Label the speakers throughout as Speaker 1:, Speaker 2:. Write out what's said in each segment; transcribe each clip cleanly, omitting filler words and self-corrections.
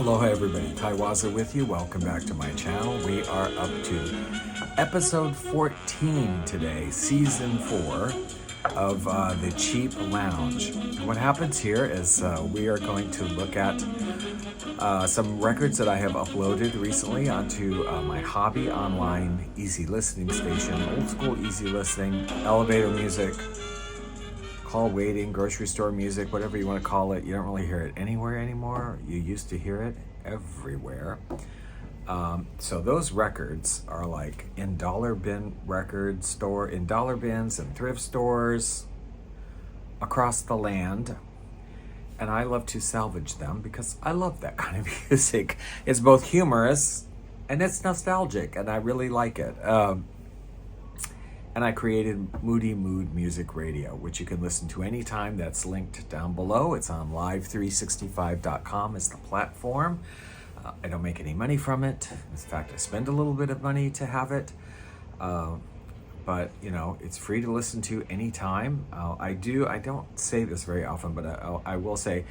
Speaker 1: Aloha everybody, Taiwaza with you. Welcome back to my channel. We are up to episode 14 today, season 4 of The Cheap Lounge. And what happens here is we are going to look at some records that I have uploaded recently onto my hobby online easy listening station, old school easy listening, elevator music, call waiting, grocery store music, whatever you want to call it. You don't really hear it anywhere anymore. You used to hear it everywhere. So those records are like in dollar bin record store, in dollar bins and thrift stores across the land. And I love to salvage them because I love that kind of music. It's both humorous and it's nostalgic, and I really like it. And I created Moody Mood Music Radio, which you can listen to anytime. That's linked down below. It's on live365.com is the platform. I don't make any money from it. In fact, I spend a little bit of money to have it. But, you know, it's free to listen to anytime. I don't say this very often, but I will say,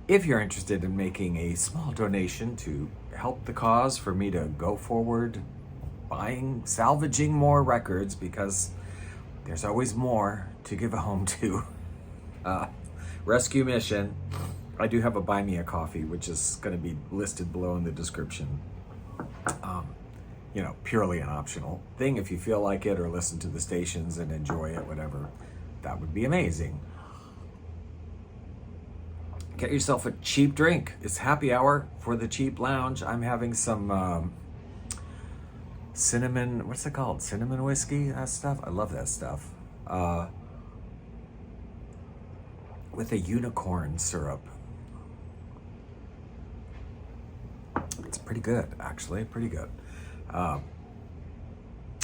Speaker 1: if you're interested in making a small donation to help the cause for me to go forward, salvaging more records, because there's always more to give a home to. Rescue mission. I do have a buy me a coffee, which is going to be listed below in the description. You know, purely an optional thing. If you feel like it, or listen to the stations and enjoy it, whatever, that would be amazing. Get yourself a cheap drink. It's happy hour for the Cheap Lounge. I'm having some cinnamon, what's it called? Cinnamon whiskey, that stuff. I love that stuff. With a unicorn syrup. It's pretty good, actually, pretty good.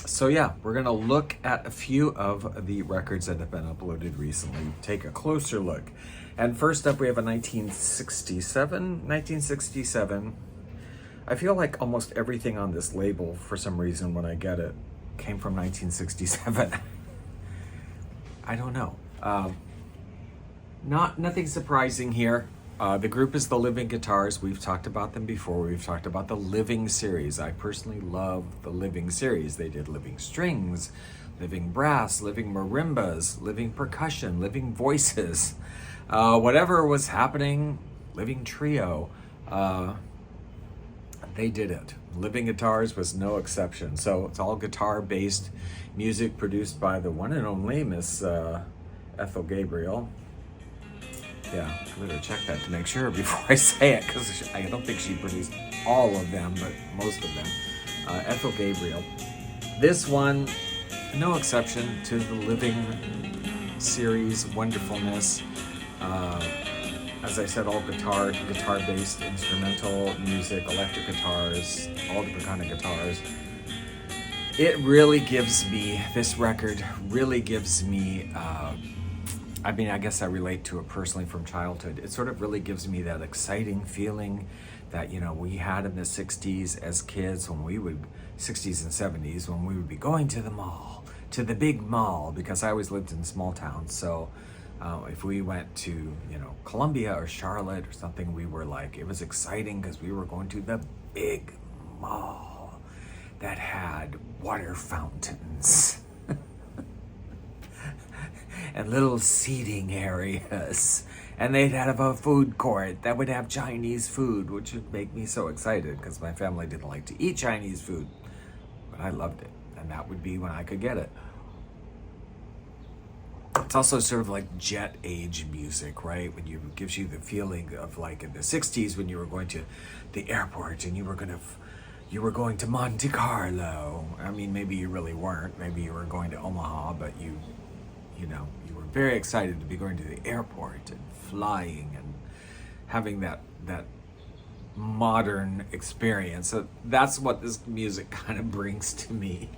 Speaker 1: So yeah, we're gonna look at a few of the records that have been uploaded recently. Take a closer look. And first up, we have a 1967. I feel like almost everything on this label, for some reason, when I get it, came from 1967. I don't know. Nothing surprising here. The group is the Living Guitars. We've talked about them before. We've talked about the Living series. I personally love the Living series. They did Living Strings, Living Brass, Living Marimbas, Living Percussion, Living Voices. Whatever was happening, Living Trio. They did it. Living Guitars was no exception. So it's all guitar-based music produced by the one and only Miss Ethel Gabriel. Yeah, I better check that to make sure before I say it, because I don't think she produced all of them, but most of them. Ethel Gabriel. This one, no exception to the Living series wonderfulness. As I said, all guitar-based instrumental music, electric guitars, all different kind of guitars. It really gives me, this record really gives me, I mean, I guess I relate to it personally from childhood. It sort of really gives me that exciting feeling that, you know, we had in the 60s as kids, 60s and 70s, when we would be going to the mall, to the big mall, because I always lived in small towns. So if we went to, you know, Columbia or Charlotte or something, we were like, it was exciting because we were going to the big mall that had water fountains and little seating areas, and they'd have a food court that would have Chinese food, which would make me so excited because my family didn't like to eat Chinese food, but I loved it, and that would be when I could get it. It's also sort of like jet age music, right? When it gives you the feeling of like in the 60s when you were going to the airport and you were going to Monte Carlo. I mean, maybe you really weren't. Maybe you were going to Omaha, but you know, you were very excited to be going to the airport and flying and having that modern experience. So that's what this music kind of brings to me.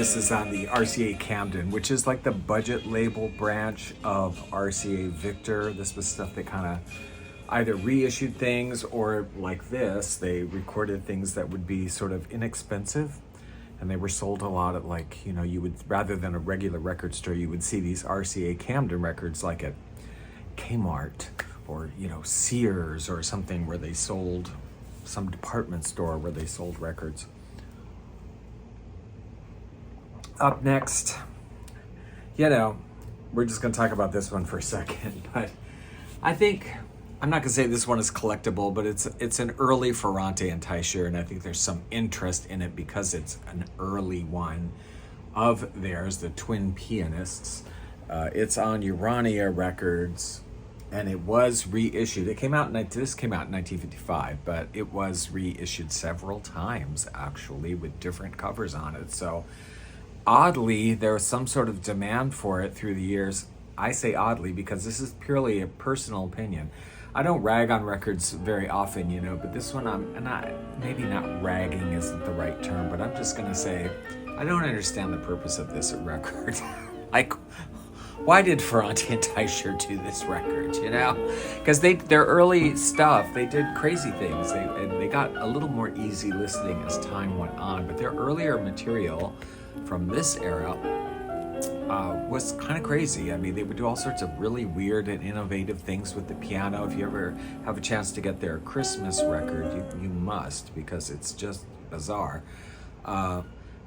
Speaker 1: this is on the RCA Camden, which is like the budget label branch of RCA Victor. This was stuff that kind of either reissued things, or like this, they recorded things that would be sort of inexpensive, and they were sold a lot at, like, you know, you would, rather than a regular record store, you would see these RCA Camden records like at Kmart or, you know, Sears or something, where they sold, some department store where they sold records. Up next, you know, we're just gonna talk about this one for a second, but I think, I'm not gonna say this one is collectible, but it's an early Ferrante and Teicher, and I think there's some interest in it because it's an early one of theirs, the Twin Pianists. It's on Urania Records, and it was reissued. This came out in 1955, but it was reissued several times, actually, with different covers on it. So oddly, there was some sort of demand for it through the years. I say oddly because this is purely a personal opinion. I don't rag on records very often, you know, but this one, maybe not ragging isn't the right term, but I'm just gonna say, I don't understand the purpose of this record. Like, why did Ferrante and Teicher do this record, you know? Because their early stuff, they did crazy things. They got a little more easy listening as time went on, but their earlier material from this era was kind of crazy. I mean, they would do all sorts of really weird and innovative things with the piano. If you ever have a chance to get their Christmas record, you must, because it's just bizarre.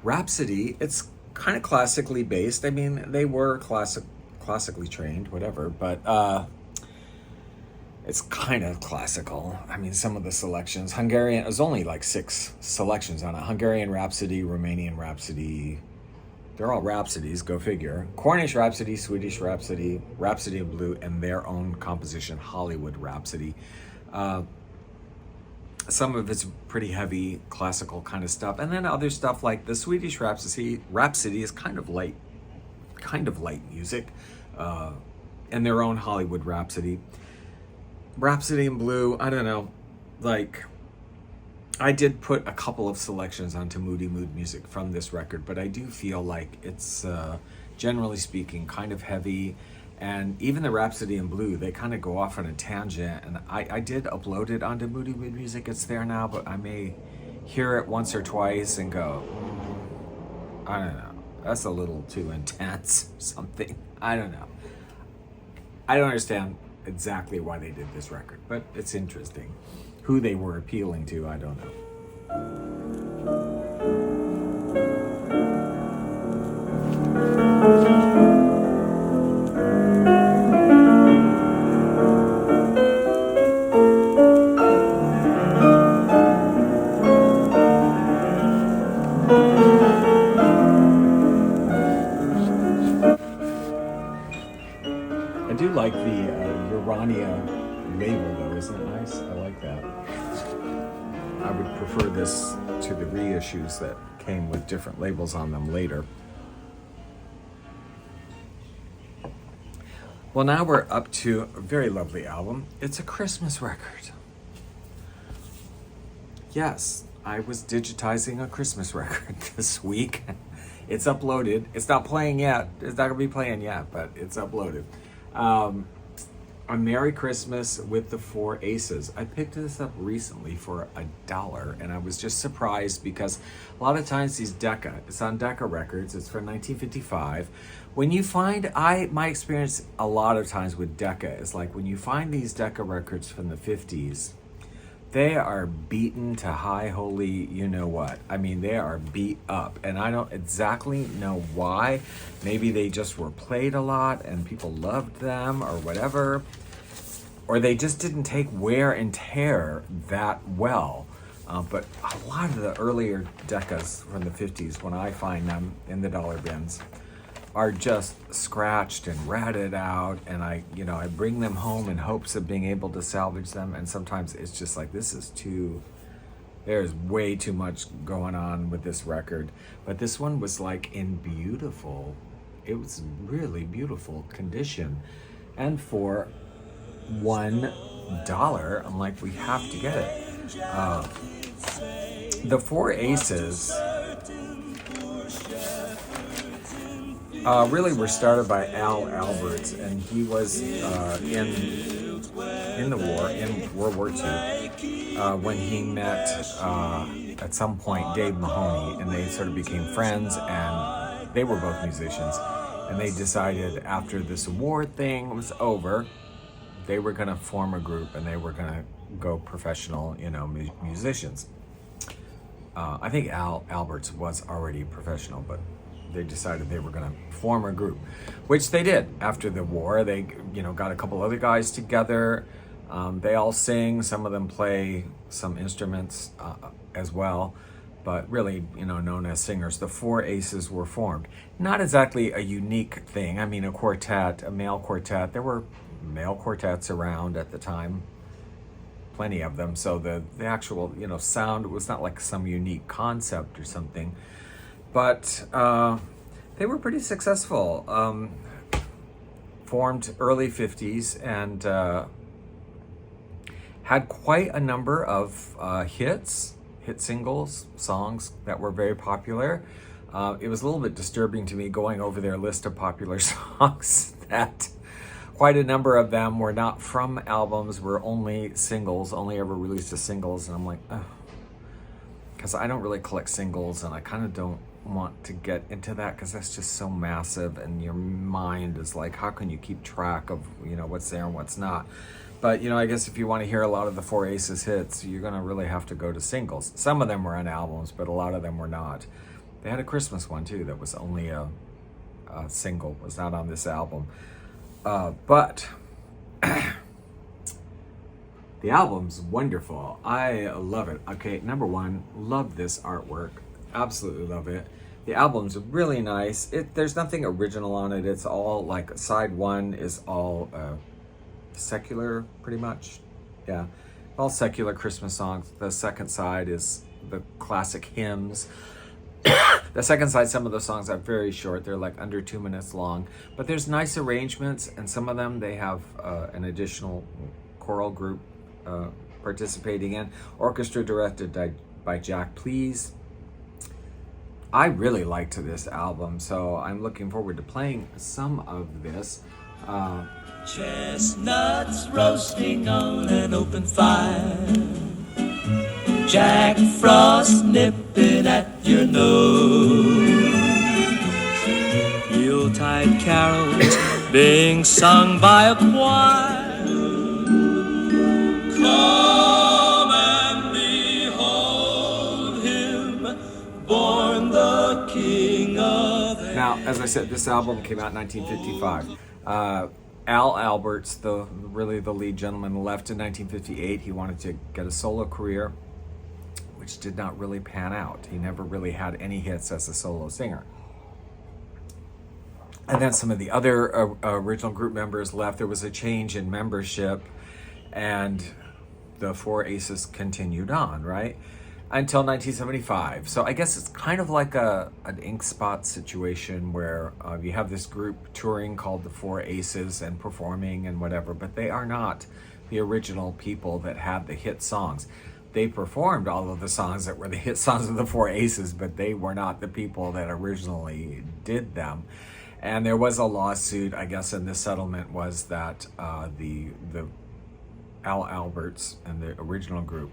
Speaker 1: Rhapsody, it's kind of classically based. I mean, they were classically trained, whatever, but it's kind of classical. I mean, some of the selections, Hungarian, it was only like 6 selections on it. Hungarian Rhapsody, Romanian Rhapsody, they're all Rhapsodies, go figure. Cornish Rhapsody, Swedish Rhapsody, Rhapsody in Blue, and their own composition, Hollywood Rhapsody. Some of it's pretty heavy classical kind of stuff, and then other stuff like the Swedish Rhapsody is kind of light music, and their own Hollywood Rhapsody. Rhapsody in Blue, I don't know, like, I did put a couple of selections onto Moody Mood Music from this record, but I do feel like it's, generally speaking, kind of heavy. And even the Rhapsody in Blue, they kind of go off on a tangent. And I did upload it onto Moody Mood Music. It's there now, but I may hear it once or twice and go, I don't know, that's a little too intense, something. I don't know. I don't understand exactly why they did this record, but it's interesting. Who they were appealing to, I don't know. I do like the Urania label, though. Isn't it nice? I like that. I would prefer this to the reissues that came with different labels on them later. Well, now we're up to a very lovely album. It's a Christmas record. Yes, I was digitizing a Christmas record this week. It's uploaded. It's not playing yet. It's not going to be playing yet, but it's uploaded. A Merry Christmas with the Four Aces. I picked this up recently for $1, and I was just surprised because a lot of times these Decca, it's on Decca Records, it's from 1955. When you find, my experience a lot of times with Decca is like when you find these Decca records from the 50s, they are beaten to high holy you know what. I mean, they are beat up, and I don't exactly know why. Maybe they just were played a lot and people loved them or whatever, or they just didn't take wear and tear that well. But a lot of the earlier Deccas from the 50s, when I find them in the dollar bins, are just scratched and ratted out, and I bring them home in hopes of being able to salvage them, and sometimes it's just like, there's way too much going on with this record. But this one was like it was really beautiful condition, and for $1, I'm like, we have to get it. The Four Aces really were started by Al Alberts, and he was in the war, in World War II, when he met at some point Dave Mahoney, and they sort of became friends, and they were both musicians, and they decided after this war thing was over, they were going to form a group, and they were going to go professional, musicians. I think Al Alberts was already professional, but they decided they were going to form a group, which they did after the war. They, got a couple other guys together. They all sing. Some of them play some instruments as well, but really, known as singers. The Four Aces were formed. Not exactly a unique thing. I mean, a quartet, a male quartet. There were male quartets around at the time. Plenty of them. So the actual, sound was not like some unique concept or something. But they were pretty successful. Formed early 50s and had quite a number of hit singles, songs that were very popular. It was a little bit disturbing to me going over their list of popular songs that quite a number of them were not from albums, were only singles, only ever released as singles. And I'm like, because I don't really collect singles, and I kind of don't want to get into that because that's just so massive, and your mind is like, how can you keep track of what's there and what's not? But I guess if you want to hear a lot of the Four Aces hits, you're gonna really have to go to singles. Some of them were on albums, but a lot of them were not. They had a Christmas one too that was only a single, was not on this album. But the album's wonderful. I love it. Okay, number one, love this artwork. Absolutely love it. The album's really nice. There's nothing original on it. It's all like side one is all secular, pretty much. Yeah, all secular Christmas songs. The second side is the classic hymns. The second side, some of the songs are very short. They're like under 2 minutes long, but there's nice arrangements, and some of them they have an additional choral group participating in. Orchestra directed by Jack Please. I really liked this album, so I'm looking forward to playing some of this.
Speaker 2: Chestnuts roasting on an open fire, Jack Frost nipping at your nose, Yuletide carols being sung by a choir. Come and behold him, born the King of Heaven.
Speaker 1: Now, as I said, this album came out in 1955. Al Alberts, the lead gentleman, left in 1958. He wanted to get a solo career, which did not really pan out. He never really had any hits as a solo singer. And then some of the other original group members left. There was a change in membership, and the Four Aces continued on, right? Until 1975. So I guess it's kind of like an ink spot situation where you have this group touring called the Four Aces and performing and whatever, but they are not the original people that had the hit songs. They performed all of the songs that were the hit songs of the Four Aces, but they were not the people that originally did them. And there was a lawsuit, I guess, and the settlement was that the Al Alberts and the original group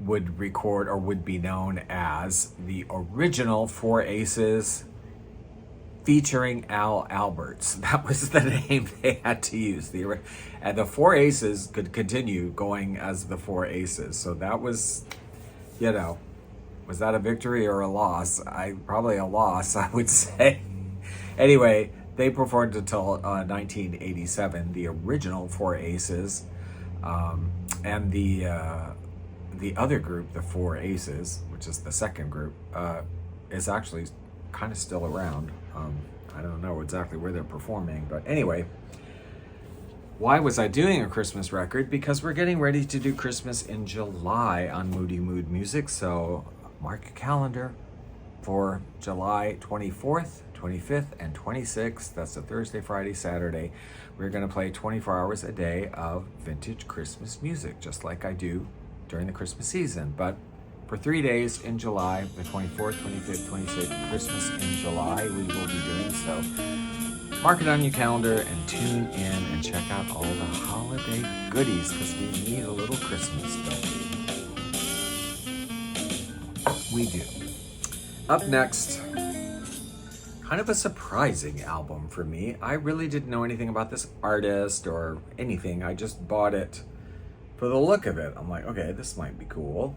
Speaker 1: would record or would be known as the original Four Aces featuring Al Alberts. That was the name they had to use. And the Four Aces could continue going as the Four Aces. So that was, was that a victory or a loss? Probably a loss, I would say. Anyway, they performed until 1987, the original Four Aces, and the other group, the Four Aces, which is the second group, is actually kind of still around. I don't know exactly where they're performing, but anyway, why was I doing a Christmas record? Because we're getting ready to do Christmas in July on Moody Mood Music, so mark your calendar for July 24th, 25th, and 26th. That's a Thursday, Friday, Saturday. We're going to play 24 hours a day of vintage Christmas music, just like I do during the Christmas season, but for 3 days in July, the 24th, 25th, 26th, Christmas in July. We will be doing so. Mark it on your calendar and tune in and check out all the holiday goodies, because we need a little Christmas, don't we? We do. Up next, kind of a surprising album for me. I really didn't know anything about this artist or anything. I just bought it for the look of it. I'm like, okay, this might be cool.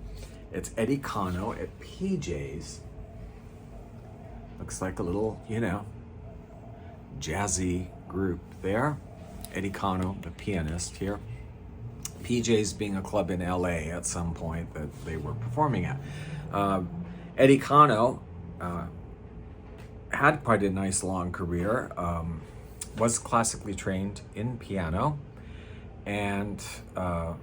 Speaker 1: It's Eddie Cano at PJ's. Looks like a little, jazzy group there. Eddie Cano, the pianist here. PJ's being a club in LA at some point that they were performing at. Eddie Cano had quite a nice long career, was classically trained in piano, and let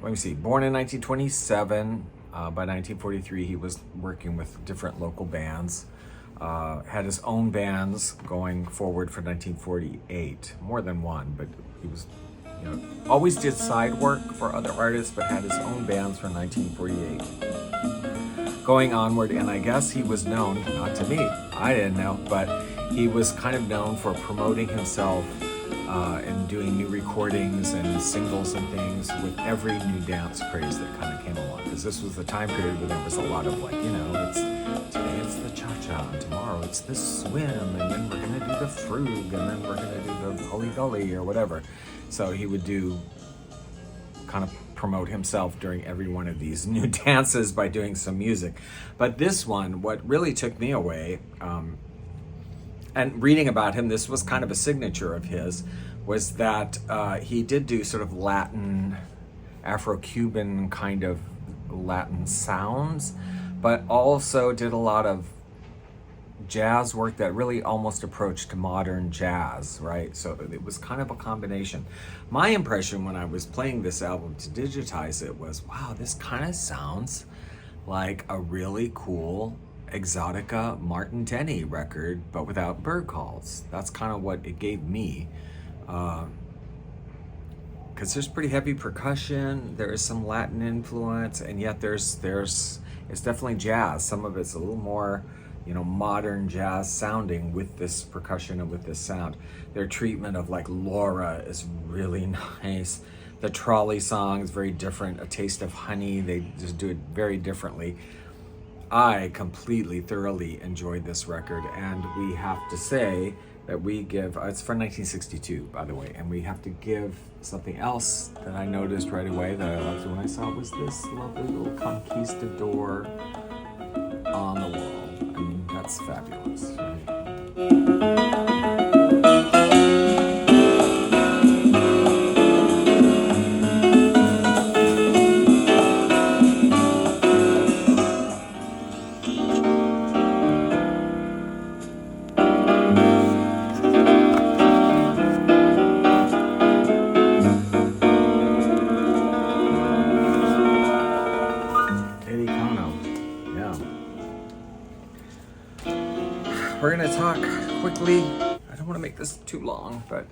Speaker 1: me see, born in 1927, by 1943 he was working with different local bands, had his own bands going forward for 1948, more than one, but he was, always did side work for other artists, but had his own bands for 1948. Going onward, and I guess he was known, not to me, I didn't know, but he was kind of known for promoting himself and doing new recordings and singles and things with every new dance craze that kind of came along. Because this was the time period where there was a lot of today it's the cha-cha, and tomorrow it's the swim, and then we're gonna do the frug, and then we're gonna do the hully-gully or whatever. So he would kind of promote himself during every one of these new dances by doing some music. But this one, what really took me away, and reading about him, this was kind of a signature of his, was that he did do sort of Latin, Afro-Cuban kind of Latin sounds, but also did a lot of jazz work that really almost approached modern jazz, right? So it was kind of a combination. My impression when I was playing this album to digitize it was, wow, this kind of sounds like a really cool Exotica Martin Denny record, but without bird calls. That's kind of what it gave me. Because there's pretty heavy percussion, there is some Latin influence, and yet it's definitely jazz. Some of it's a little more, modern jazz sounding with this percussion and with this sound. Their treatment of like Laura is really nice. The trolley song is very different. A Taste of Honey, they just do it very differently. I completely, thoroughly enjoyed this record, and we have to say that we give, it's from 1962, by the way, and we have to give something else that I noticed right away that I loved when I saw it was this lovely little conquistador on the wall. I mean, that's fabulous, right? We're gonna talk quickly. I don't want to make this too long, but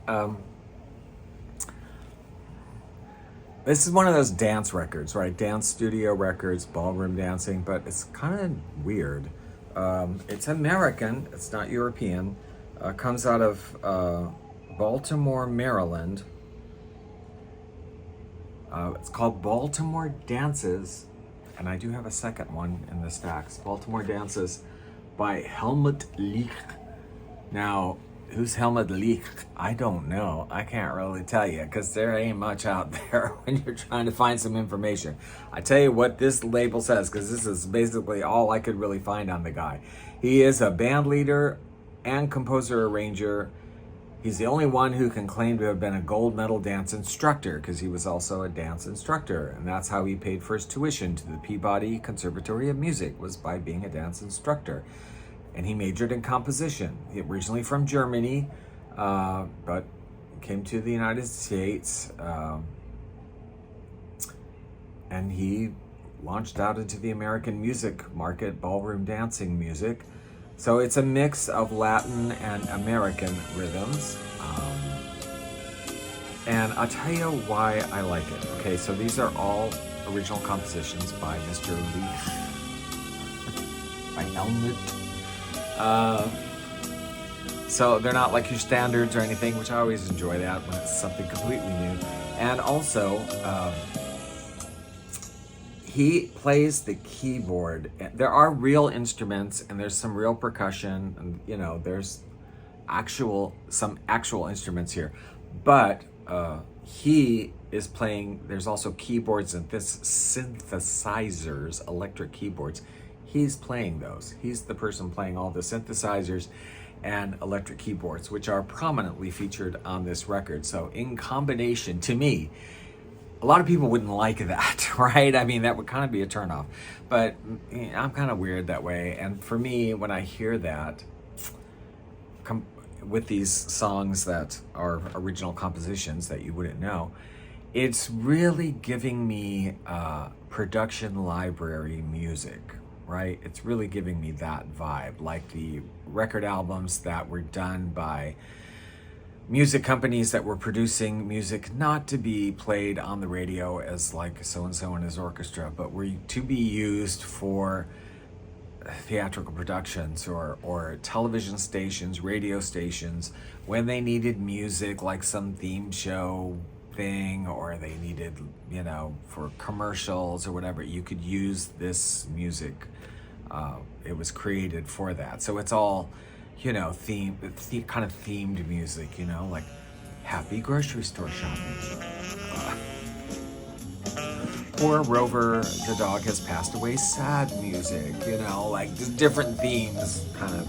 Speaker 1: this is one of those dance records, right? Dance studio records, ballroom dancing, but it's kind of weird. It's American, it's not European. Comes out of Baltimore, Maryland. It's called Baltimore Dances, and I do have a second one in the stacks. Baltimore Dances by Helmut Licht. Now, who's Helmut Licht? I don't know. I can't really tell you, because there ain't much out there when you're trying to find some information. I tell you what this label says, because this is basically all I could really find on the guy. He is a band leader and composer-arranger. He's the only one who can claim to have been a gold medal dance instructor, because he was also a dance instructor, and that's how he paid for his tuition to the Peabody Conservatory of Music, was by being a dance instructor. And he majored in composition. He originally from Germany, but came to the United States, and he launched out into the American music market, ballroom dancing music. So it's a mix of Latin and American rhythms. And I'll tell you why I like it. Okay, so these are all original compositions by Mr. Licht. by Helmut. So they're not like your standards or anything, which I always enjoy that when it's something completely new. And also, he plays the keyboard. There are real instruments and there's some real percussion, and there's some actual instruments here, but he is playing. There's also keyboards and synthesizers, electric keyboards. He's playing those. He's the person playing all the synthesizers and electric keyboards, which are prominently featured on this record. So in combination, to me, a lot of people wouldn't like that, right? I mean, that would kind of be a turnoff, but I'm kind of weird that way. And for me, when I hear that, with these songs that are original compositions that you wouldn't know, it's really giving me production library music, right? It's really giving me that vibe, like the record albums that were done by music companies that were producing music not to be played on the radio as like so-and-so and his orchestra, but were to be used for theatrical productions or television stations, radio stations, when they needed music, like some theme show thing, or they needed, for commercials or whatever, you could use this music. It was created for that. So it's all, kind of themed music, like happy grocery store shopping. Or Rover the dog has passed away, sad music, like just different themes, kind of.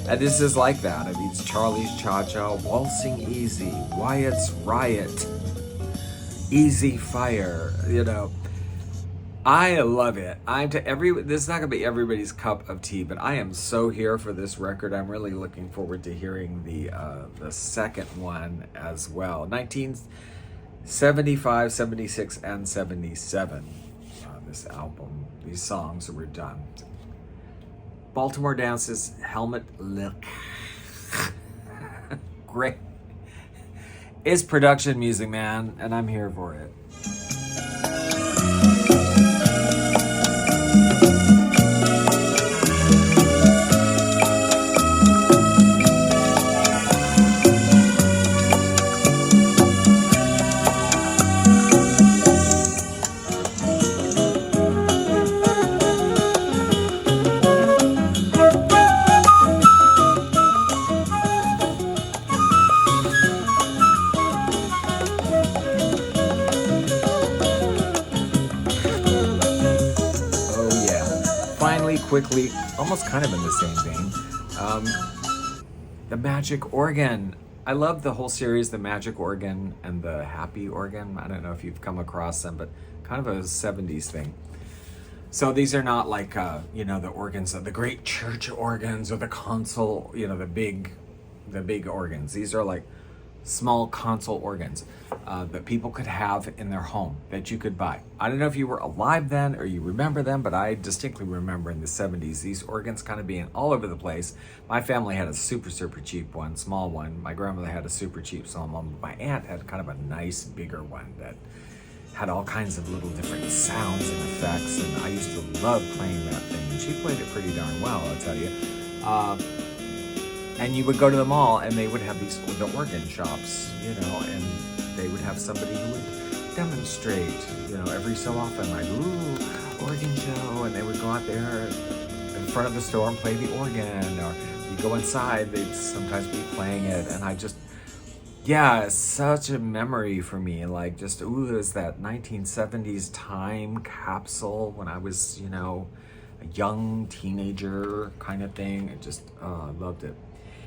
Speaker 1: And this is like that. I mean, it's Charlie's Cha-Cha, Waltzing Easy, Wyatt's Riot, Easy Fire, I love it. This is not gonna be everybody's cup of tea, but I am so here for this record. I'm really looking forward to hearing the second one as well. 1975, 76, and 77. This album, these songs were done. Baltimore Dances, Helmut Licht. Great. It's production music, man, and I'm here for it. Quickly, almost kind of in the same vein, the Magic Organ. I love the whole series, the Magic Organ and the Happy Organ. I don't know if you've come across them, but kind of a 70s thing. So these are not like, the organs of the great church organs or the console, the big organs. These are like small console organs that people could have in their home that you could buy. I don't know if you were alive then or you remember them, but I distinctly remember in the 70s these organs kind of being all over the place. My family had a super cheap one, small one. My grandmother had a super cheap small one. My aunt had kind of a nice bigger one that had all kinds of little different sounds and effects, and I used to love playing that thing, and she played it pretty darn well, I'll tell you. And you would go to the mall and they would have the organ shops, and they would have somebody who would demonstrate, every so often, like, ooh, organ show, and they would go out there in front of the store and play the organ, or you go inside, they'd sometimes be playing it, and it's such a memory for me, like just, there's that 1970s time capsule when I was, a young teenager kind of thing. I loved it.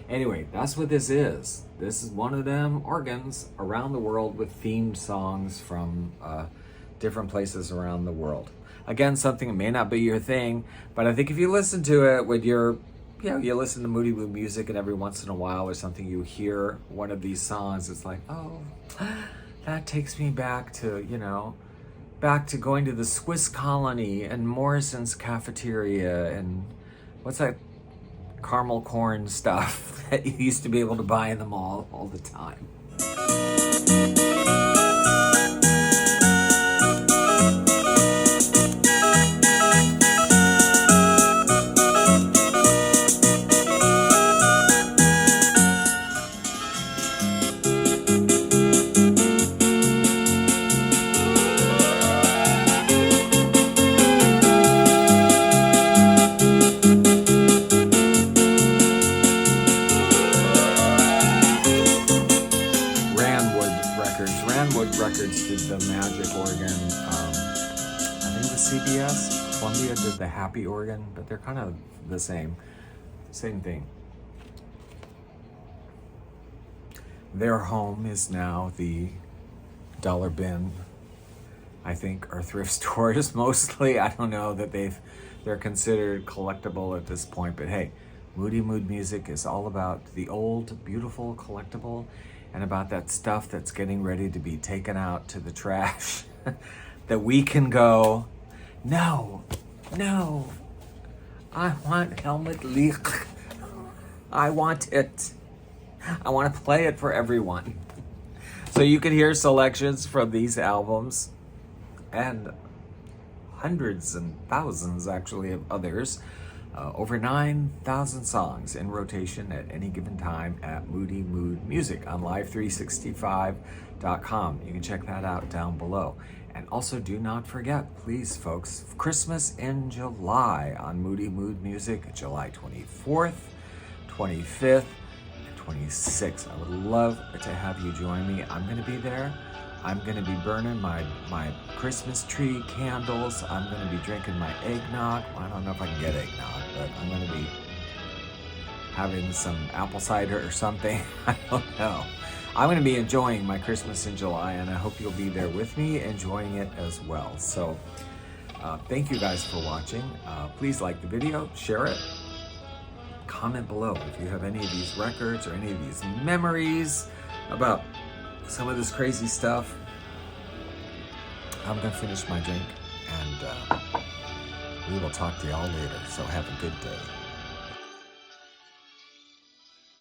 Speaker 1: Anyway, that's what this is. This is one of them organs around the world with themed songs from different places around the world. Again, something that may not be your thing, but I think if you listen to it with you listen to Moody Blue music, and every once in a while or something you hear one of these songs, it's like, oh, that takes me back to going to the Swiss colony and Morrison's cafeteria and what's that caramel corn stuff that you used to be able to buy in the mall all the time. Julia did the happy organ, but they're kind of the same thing. Their home is now the dollar bin, I think, or thrift stores mostly. I don't know that they're considered collectible at this point, but hey, Moody Mood Music is all about the old, beautiful collectible and about that stuff that's getting ready to be taken out to the trash that we can go, no, I want Helmut Licht. I want it. I want to play it for everyone. So you can hear selections from these albums and hundreds and thousands, actually, of others. Over 9,000 songs in rotation at any given time at Moody Mood Music on live365.com. You can check that out down below. And also, do not forget, please, folks, Christmas in July on Moody Mood Music, July 24th, 25th, 26. I would love to have you join me. I'm going to be there. I'm going to be burning my Christmas tree candles. I'm going to be drinking my eggnog. I don't know if I can get eggnog, but I'm going to be having some apple cider or something. I don't know. I'm going to be enjoying my Christmas in July, and I hope you'll be there with me enjoying it as well. So thank you guys for watching. Please like the video, share it. Comment below if you have any of these records or any of these memories about some of this crazy stuff. I'm gonna finish my drink and we will talk to y'all later. So have a good day.